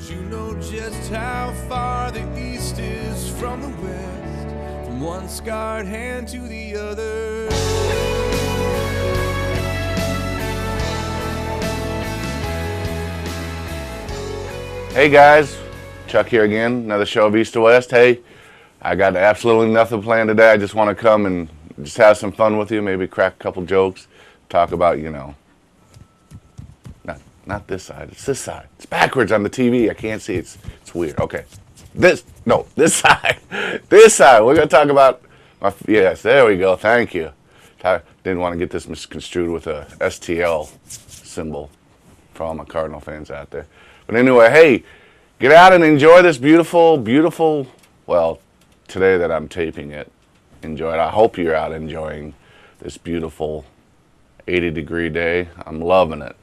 You know just how far the east is from the west, from one scarred hand to the other. Hey guys, Chuck here again, another show of East to West. Hey, I got absolutely nothing planned today. I just want to come and just have some fun with you, maybe crack a couple jokes, talk about, not this side, it's this side. It's backwards on the TV, I can't see, it's weird. Okay, this side, this side. We're going to talk about, yes, there we go, thank you. I didn't want to get this misconstrued with a STL symbol for all my Cardinal fans out there. But anyway, hey, get out and enjoy this beautiful, well, today that I'm taping it, enjoy it. I hope you're out enjoying this beautiful 80-degree day. I'm loving it.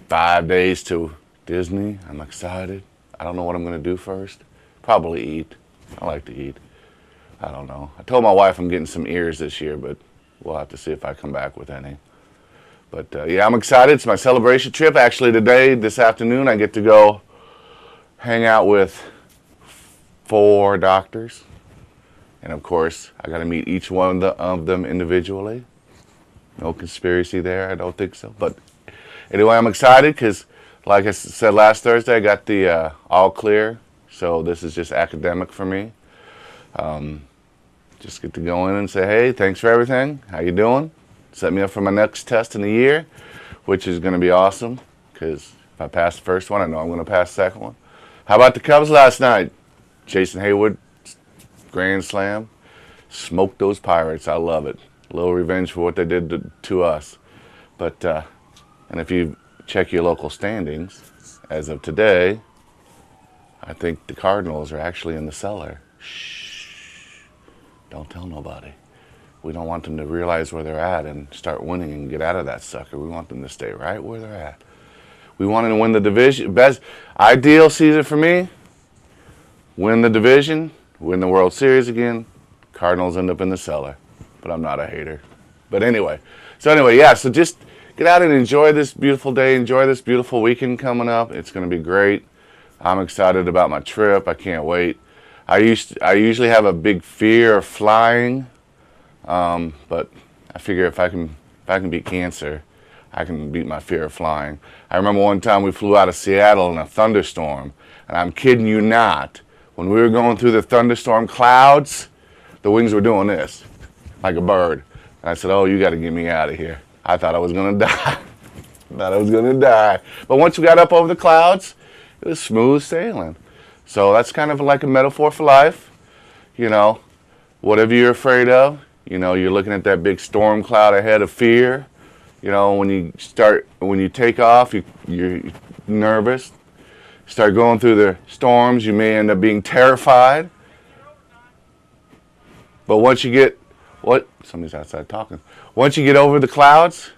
5 days to Disney. I'm excited. I don't know what I'm going to do first. Probably eat. I like to eat. I don't know. I told my wife I'm getting some ears this year, but we'll have to see if I come back with any. But yeah, I'm excited. It's my celebration trip. Actually, today, this afternoon, I get to go hang out with 4 doctors. And of course, I got to meet each one of them individually. No conspiracy there, I don't think so. But anyway, I'm excited because, like I said last Thursday, I got the all clear. So this is just academic for me. Just get to go in and say, hey, thanks for everything. How you doing? Set me up for my next test in the year, which is going to be awesome because if I pass the first one, I know I'm going to pass the second one. How about the Cubs last night? Jason Hayward, grand slam. Smoked those Pirates. I love it. A little revenge for what they did to us. But, and if you check your local standings, as of today, I think the Cardinals are actually in the cellar. Shh. Don't tell nobody. We don't want them to realize where they're at and start winning and get out of that sucker. We want them to stay right where they're at. We want them to win the division. Best ideal season for me, win the division, win the World Series again. Cardinals end up in the cellar. But I'm not a hater. But anyway. Yeah, so just get out and enjoy this beautiful day. Enjoy this beautiful weekend coming up. It's going to be great. I'm excited about my trip. I can't wait. I usually have a big fear of flying. But I figure if I can beat cancer, I can beat my fear of flying. I remember one time we flew out of Seattle in a thunderstorm, and I'm kidding you not. When we were going through the thunderstorm clouds, the wings were doing this, like a bird. And I said, oh, you got to get me out of here. I thought I was going to die. But once we got up over the clouds, it was smooth sailing. So that's kind of like a metaphor for life. Whatever you're afraid of, you're looking at that big storm cloud ahead of fear. When you take off, you're nervous. Start going through the storms, you may end up being terrified. But once you get, somebody's outside talking. Once you get over the clouds,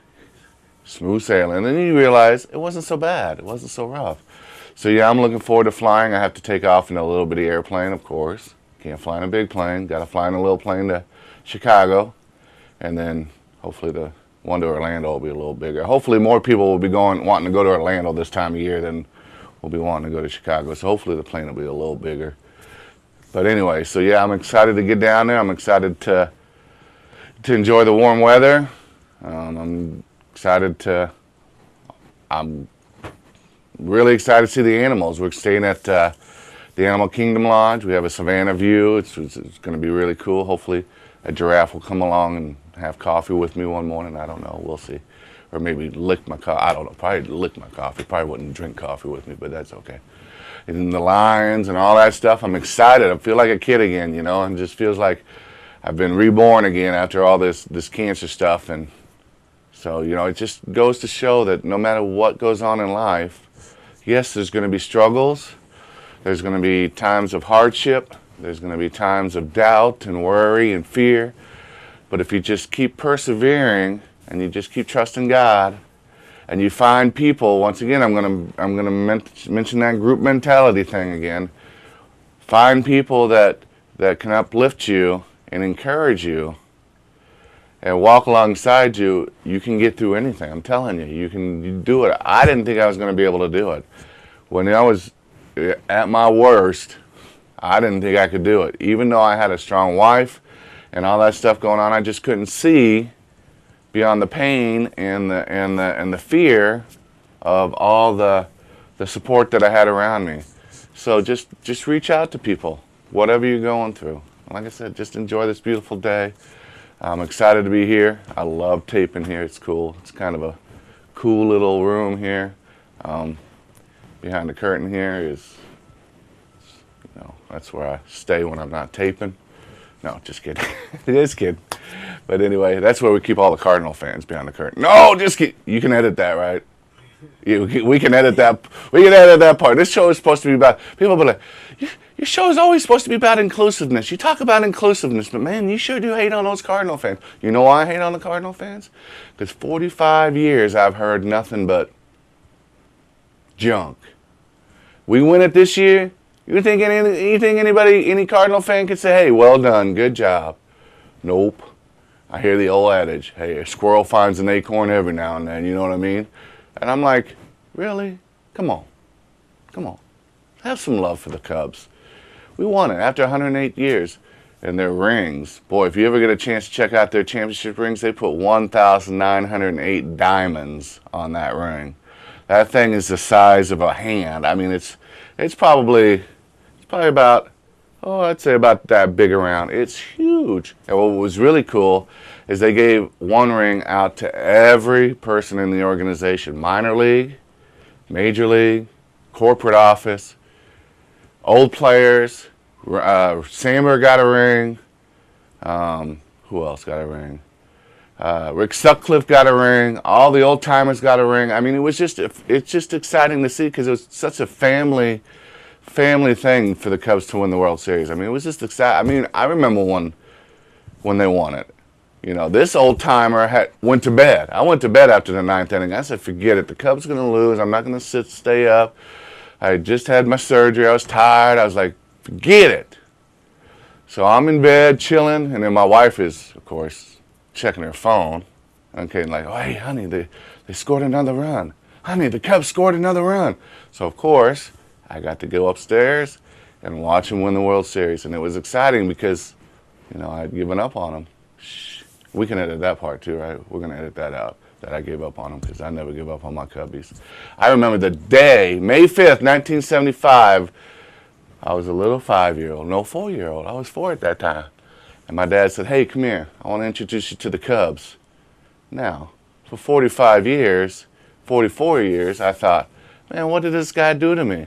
smooth sailing. And then you realize it wasn't so bad. It wasn't so rough. So yeah, I'm looking forward to flying. I have to take off in a little bitty airplane, of course. Can't fly in a big plane. Got to fly in a little plane to Chicago. And then hopefully the one to Orlando will be a little bigger. Hopefully more people will be wanting to go to Orlando this time of year than will be wanting to go to Chicago. So hopefully the plane will be a little bigger. But anyway, so yeah, I'm excited to get down there. I'm excited to enjoy the warm weather. I'm really excited to see the animals. We're staying at the Animal Kingdom Lodge. We have a Savannah view. It's going to be really cool. Hopefully a giraffe will come along and have coffee with me one morning. I don't know. We'll see. Or maybe lick my coffee. I don't know. Probably lick my coffee. Probably wouldn't drink coffee with me, but that's okay. And the lions and all that stuff. I'm excited. I feel like a kid again, and it just feels like I've been reborn again after all this cancer stuff. And so, it just goes to show that no matter what goes on in life, yes, there's going to be struggles. There's going to be times of hardship. There's going to be times of doubt and worry and fear. But if you just keep persevering and you just keep trusting God, and you find people, once again, I'm gonna mention that group mentality thing again. Find people that can uplift you and encourage you and walk alongside you. You can get through anything. I'm telling you, you can do it. I didn't think I was going to be able to do it. When I was at my worst, I didn't think I could do it. Even though I had a strong wife and all that stuff going on, I just couldn't see beyond the pain and the fear of all the support that I had around me. So just reach out to people, whatever you're going through. Like I said, just enjoy this beautiful day. I'm excited to be here. I love taping here. It's cool. It's kind of a cool little room here. Behind the curtain here is, that's where I stay when I'm not taping. No, just kidding. Just kidding. But anyway, that's where we keep all the Cardinal fans, behind the curtain. No, just kidding. You can edit that, right? We can edit that. We can edit that part. This show is supposed to be about, people be like, your show is always supposed to be about inclusiveness. You talk about inclusiveness, but man, you sure do hate on those Cardinal fans. You know why I hate on the Cardinal fans? Because 45 years I've heard nothing but junk. We win it this year. You think any Cardinal fan could say, hey, well done, good job? Nope. I hear the old adage, hey, a squirrel finds an acorn every now and then, you know what I mean? And I'm like, really? Come on. Come on. Have some love for the Cubs. We won it after 108 years. And their rings, boy, if you ever get a chance to check out their championship rings, they put 1,908 diamonds on that ring. That thing is the size of a hand. I mean, it's probably about, I'd say about that big around. It's huge. And what was really cool is they gave one ring out to every person in the organization. Minor league, major league, corporate office, old players. Sammer got a ring. Who else got a ring? Rick Sutcliffe got a ring. All the old timers got a ring. I mean, it's just exciting to see because it was such a family thing for the Cubs to win the World Series. I mean, it was just exciting. I mean, I remember when they won it. You know, this old timer went to bed. I went to bed after the ninth inning. I said, forget it. The Cubs are going to lose. I'm not going to stay up. I just had my surgery. I was tired. I was like, forget it. So I'm in bed chilling, and then my wife is, of course, checking her phone. Okay, like, oh, hey, honey, they scored another run. Honey, the Cubs scored another run. So, of course, I got to go upstairs and watch them win the World Series. And it was exciting because, I'd given up on them. Shh. We can edit that part too, right? We're going to edit that out, that I gave up on them because I never give up on my Cubbies. I remember the day, May 5th, 1975, I was a little 5-year-old, no 4-year-old. I was 4 at that time. And my dad said, hey, come here. I want to introduce you to the Cubs. Now, for 45 years, 44 years, I thought, man, what did this guy do to me?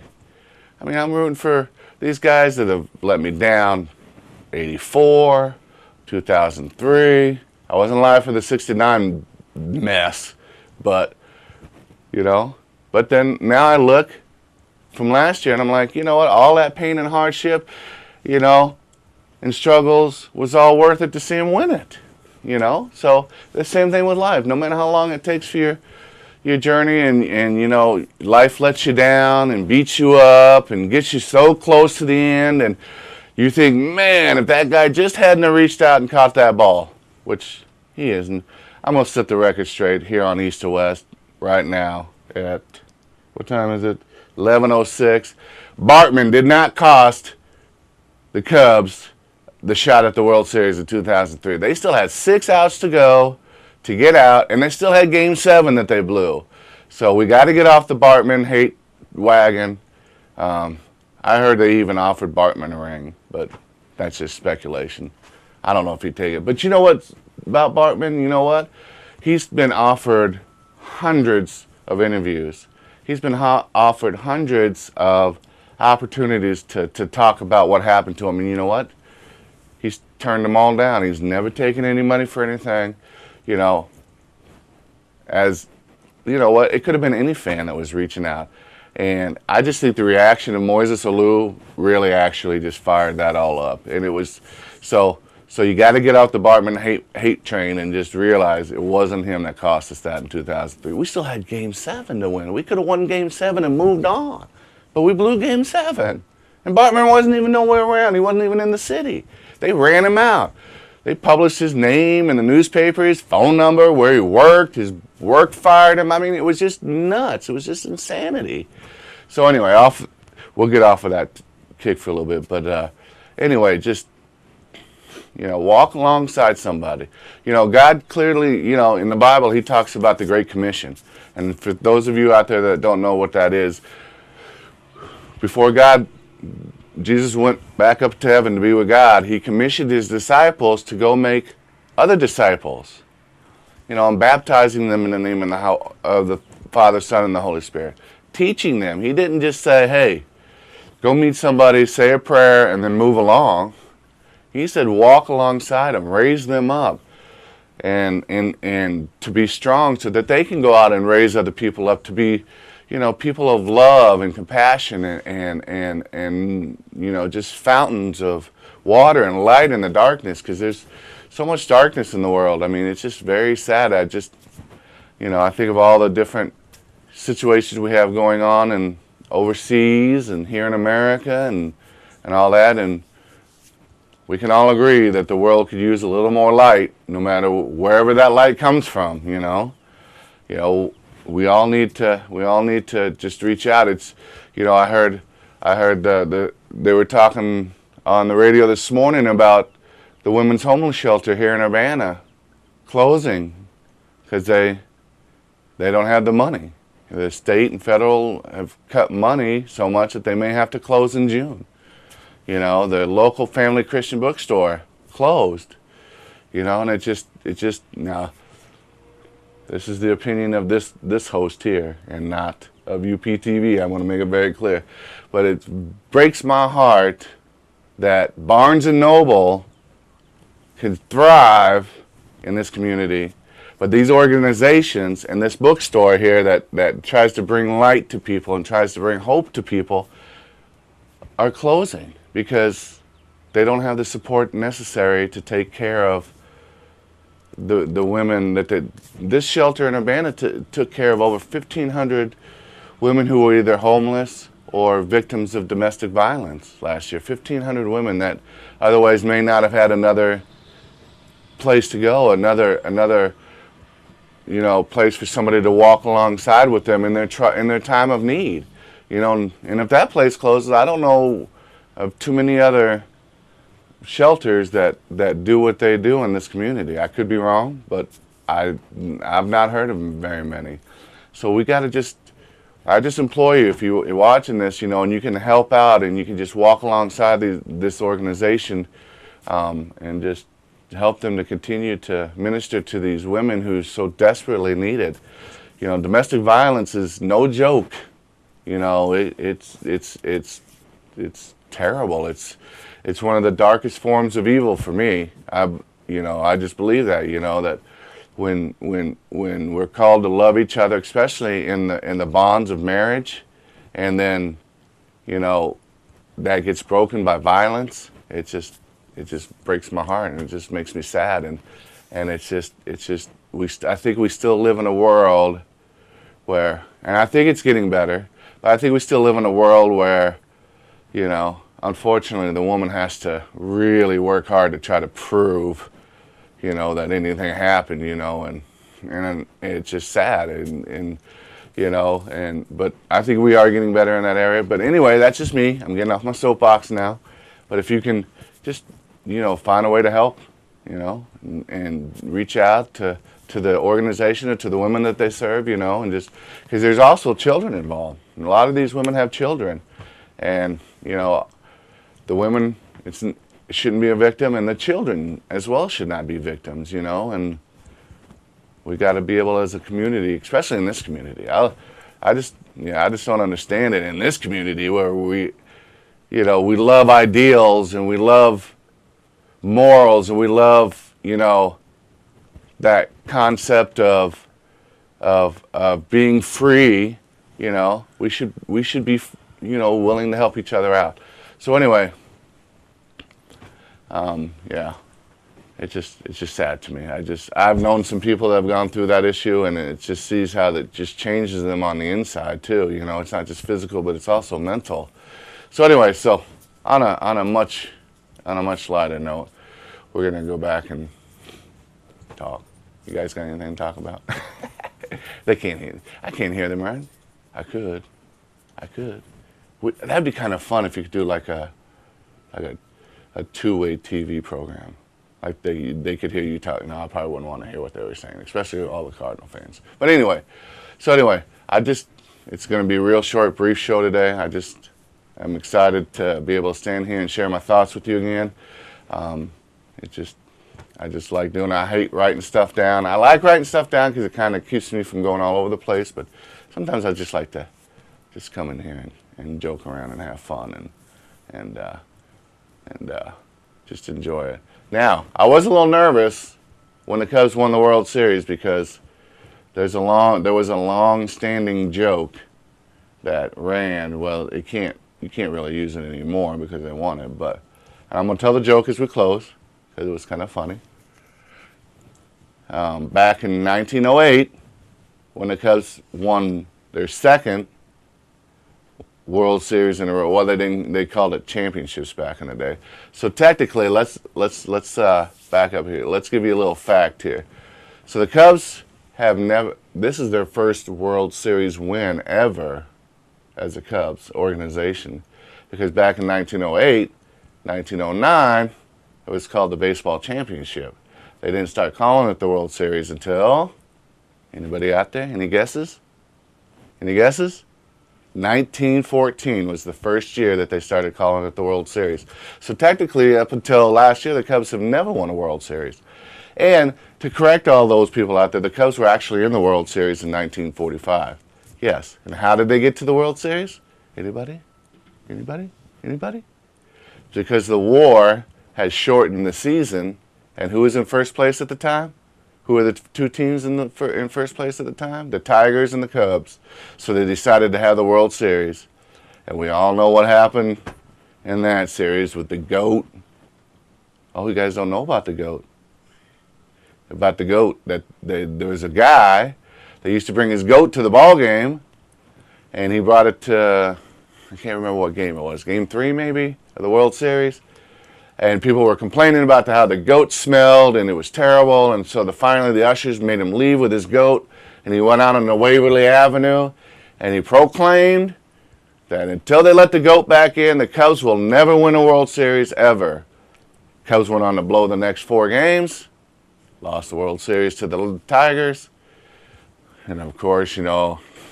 I mean, I'm rooting for these guys that have let me down. 84, 2003. I wasn't alive for the 69 mess, but then now I look from last year and I'm like, you know what, all that pain and hardship, and struggles was all worth it to see him win it, So the same thing with life. No matter how long it takes for your journey and life lets you down and beats you up and gets you so close to the end and you think, man, if that guy just hadn't have reached out and caught that ball, which he isn't. I'm going to set the record straight here on East to West right now at, what time is it? 11:06. Bartman did not cost the Cubs the shot at the World Series in 2003. They still had 6 outs to go to get out, and they still had Game 7 that they blew. So we got to get off the Bartman hate wagon. I heard they even offered Bartman a ring, but that's just speculation. I don't know if he'd take it. But you know what about Bartman? You know what? He's been offered hundreds of interviews. He's been offered hundreds of opportunities to talk about what happened to him. And you know what? He's turned them all down. He's never taken any money for anything. As you know what? It could have been any fan that was reaching out. And I just think the reaction of Moises Alou really actually just fired that all up. And it was, so you got to get off the Bartman hate train and just realize it wasn't him that cost us that in 2003. We still had Game 7 to win. We could have won Game 7 and moved on. But we blew Game 7. And Bartman wasn't even nowhere around. He wasn't even in the city. They ran him out. They published his name in the newspaper, his phone number, where he worked, his work fired him. I mean, it was just nuts. It was just insanity. So anyway, we'll get off of that kick for a little bit. But anyway, just, walk alongside somebody. God clearly, in the Bible, he talks about the Great Commission. And for those of you out there that don't know what that is, before Jesus went back up to heaven to be with God, he commissioned his disciples to go make other disciples. And baptizing them in the name of the Father, Son, and the Holy Spirit. Teaching them. He didn't just say, hey, go meet somebody, say a prayer, and then move along. He said, walk alongside them, raise them up, and to be strong so that they can go out and raise other people up to be, people of love and compassion and just fountains of water and light in the darkness, because there's so much darkness in the world. I mean, it's just very sad. I think of all the different situations we have going on and overseas and here in America and all that, and we can all agree that the world could use a little more light, no matter wherever that light comes from. We all need to just reach out. It's, I heard they were talking on the radio this morning about the women's homeless shelter here in Urbana closing because they don't have the money. The state and federal have cut money so much that they may have to close in June. The local family Christian bookstore closed. And it just now. This is the opinion of this host here, and not of UPTV. I want to make it very clear, but it breaks my heart that Barnes and Noble can thrive in this community, but these organizations and this bookstore here that tries to bring light to people and tries to bring hope to people are closing because they don't have the support necessary to take care of the women this shelter in Urbana took care of over 1,500 women who were either homeless or victims of domestic violence last year. 1,500 women that otherwise may not have had another place to go, another place for somebody to walk alongside with them in their time of need. And if that place closes, I don't know of too many other shelters that do what they do in this community. I could be wrong, but I've not heard of very many. So we got to I just implore you, if you're watching this, and you can help out and you can just walk alongside this organization and just help them to continue to minister to these women who so desperately need it. Domestic violence is no joke. It's terrible. It's one of the darkest forms of evil for me. I just believe that, that when we're called to love each other, especially in the bonds of marriage, and then, that gets broken by violence, it just breaks my heart, and it just makes me sad, and I think we still live in a world where, and I think it's getting better, but I think we still live in a world where, unfortunately, the woman has to really work hard to try to prove, that anything happened, and it's just sad, but I think we are getting better in that area. But anyway, that's just me. I'm getting off my soapbox now. But if you can just, find a way to help, and reach out to the organization or to the women that they serve, and just, because there's also children involved. And a lot of these women have children, and, the women, it shouldn't be a victim, and the children as well should not be victims, and we got to be able as a community, especially in this community. I just don't understand it in this community where we love ideals and we love morals and we love, that concept of being free. We should be, willing to help each other out. So anyway, it's just sad to me. I've known some people that have gone through that issue, and it just sees how that just changes them on the inside too. It's not just physical, but it's also mental. So anyway, on a much lighter note, we're gonna go back and talk. You guys got anything to talk about? They can't hear. I can't hear them, right? I could. That'd be kind of fun if you could do like a two-way TV program. Like they could hear you talk. No, I probably wouldn't want to hear what they were saying, especially all the Cardinal fans. But anyway, it's going to be a real short, brief show today. I'm excited to be able to stand here and share my thoughts with you again. I just like doing it. I hate writing stuff down. I like writing stuff down because it kind of keeps me from going all over the place. But sometimes I just like to just come in here and joke around and have fun and just enjoy it. Now, I was a little nervous when the Cubs won the World Series because there was a long-standing joke that ran. Well, you can't really use it anymore because they won it. But I'm gonna tell the joke as we close because it was kind of funny. Back in 1908, when the Cubs won their second World Series in a row. Well, they called it championships back in the day. So technically, let's back up here. Let's give you a little fact here. So the Cubs have never. This is their first World Series win ever as a Cubs organization, because back in 1908, 1909, it was called the Baseball Championship. They didn't start calling it the World Series until, anybody out there? Any guesses? Any guesses? 1914 was the first year that they started calling it the World Series. So technically, up until last year, the Cubs have never won a World Series. And to correct all those people out there, the Cubs were actually in the World Series in 1945. Yes. And how did they get to the World Series? Anybody? Anybody? Anybody? Because the war had shortened the season. And who was in first place at the time? Who were the two teams in first place at the time? The Tigers and the Cubs. So they decided to have the World Series. And we all know what happened in that series with the GOAT. Oh, you guys don't know about the GOAT. About the GOAT. There was a guy that used to bring his GOAT to the ball game. And he brought it to, I can't remember what game it was. Game 3 maybe of the World Series. And people were complaining about how the goat smelled, and it was terrible. And so finally the ushers made him leave with his goat, and he went out on the Waverly Avenue, and he proclaimed that until they let the goat back in, the Cubs will never win a World Series ever. Cubs went on to blow the next 4 games, lost the World Series to the Tigers. And of course,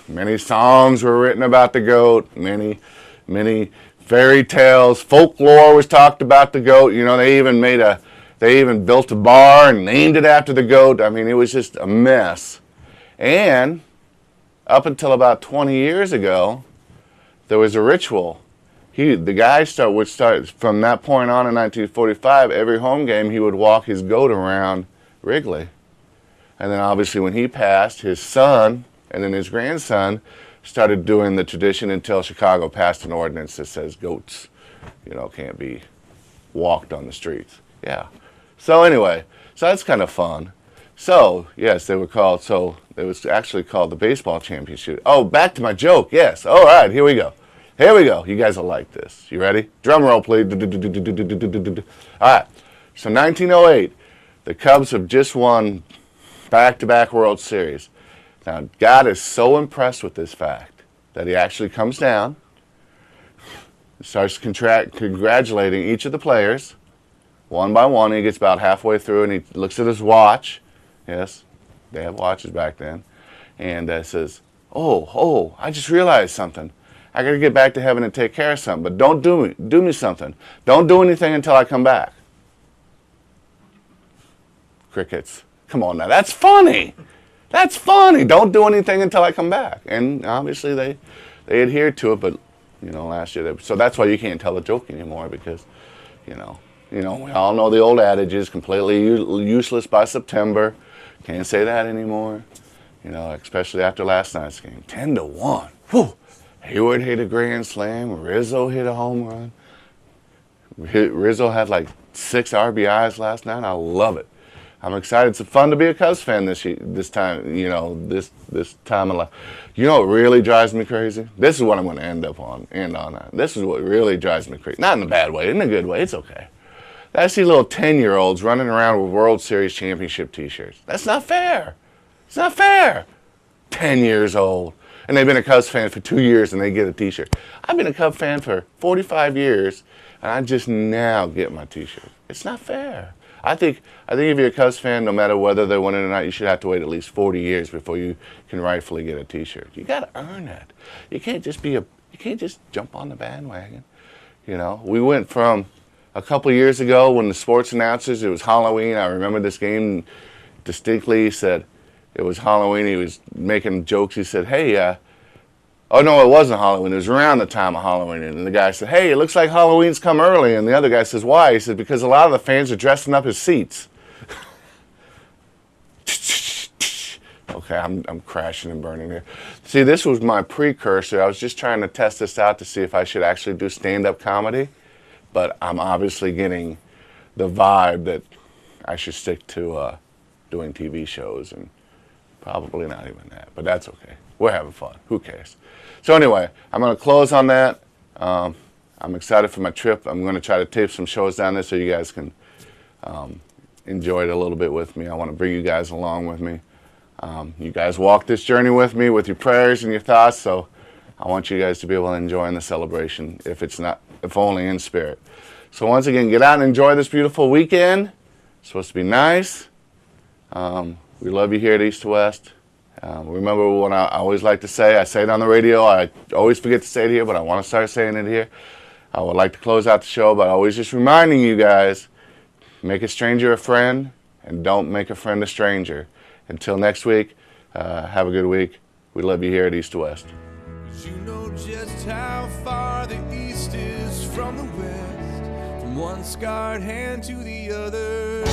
many songs were written about the goat, many fairy tales, folklore was talked about the goat. They even built a bar and named it after the goat. I mean, it was just a mess. And up until about 20 years ago, there was a ritual. The guy would start from that point on in 1945. Every home game, he would walk his goat around Wrigley. And then obviously when he passed, his son and then his grandson started doing the tradition until Chicago passed an ordinance that says goats, can't be walked on the streets. Yeah. So anyway, so that's kind of fun. So, yes, it was actually called the Baseball Championship. Oh, back to my joke. Yes. All right, here we go. Here we go. You guys will like this. You ready? Drum roll, please. All right. So 1908, the Cubs have just won back-to-back World Series. Now, God is so impressed with this fact that he actually comes down, starts congratulating each of the players, one by one. He gets about halfway through, and he looks at his watch. Yes, they had watches back then. And says, oh, I just realized something. I got to get back to heaven and take care of something, but don't do me something. Don't do anything until I come back. Crickets. Come on now, that's funny. That's funny. Don't do anything until I come back. And obviously they adhered to it, but last year so that's why you can't tell a joke anymore, because we all know the old adage is completely useless by September. Can't say that anymore. Especially after last night's game. 10-1. Whew. Hayward hit a grand slam. Rizzo hit a home run. Rizzo had like 6 RBIs last night. I love it. I'm excited. It's fun to be a Cubs fan this time. This time of life. What really drives me crazy? This is what I'm going to end on. This is what really drives me crazy. Not in a bad way, in a good way. It's okay. I see little 10-year-olds running around with World Series championship T-shirts. That's not fair. It's not fair. 10 years old. and they've been a Cubs fan for 2 years and they get a T-shirt. I've been a Cubs fan for 45 years and I just now get my T-shirt. It's not fair. I think if you're a Cubs fan, no matter whether they're winning or not, you should have to wait at least 40 years before you can rightfully get a T-shirt. You got to earn it. You can't just jump on the bandwagon. You know, we went from a couple years ago when the sports announcers, it was Halloween. I remember this game distinctly. He said it was Halloween. He was making jokes. He said, "Hey, oh no, it wasn't Halloween. It was around the time of Halloween." And the guy said, "Hey, it looks like Halloween's come early." And the other guy says, "Why?" He said, "Because a lot of the fans are dressing up as seats." Okay, I'm crashing and burning here. See, this was my precursor. I was just trying to test this out to see if I should actually do stand-up comedy. But I'm obviously getting the vibe that I should stick to doing TV shows, and probably not even that. But that's okay. We're having fun. Who cares? So anyway, I'm going to close on that. I'm excited for my trip. I'm going to try to tape some shows down there so you guys can enjoy it a little bit with me. I want to bring you guys along with me. You guys walk this journey with me with your prayers and your thoughts, so I want you guys to be able to enjoy in the celebration, if only in spirit. So once again, get out and enjoy this beautiful weekend. It's supposed to be nice. We love you here at East to West. Remember what I always like to say. I say it on the radio. I always forget to say it here, but I want to start saying it here. I would like to close out the show by always just reminding you guys, make a stranger a friend, and don't make a friend a stranger. Until next week, have a good week. We love you here at East to West. You know just how far the east is from the west, from one scarred hand to the other.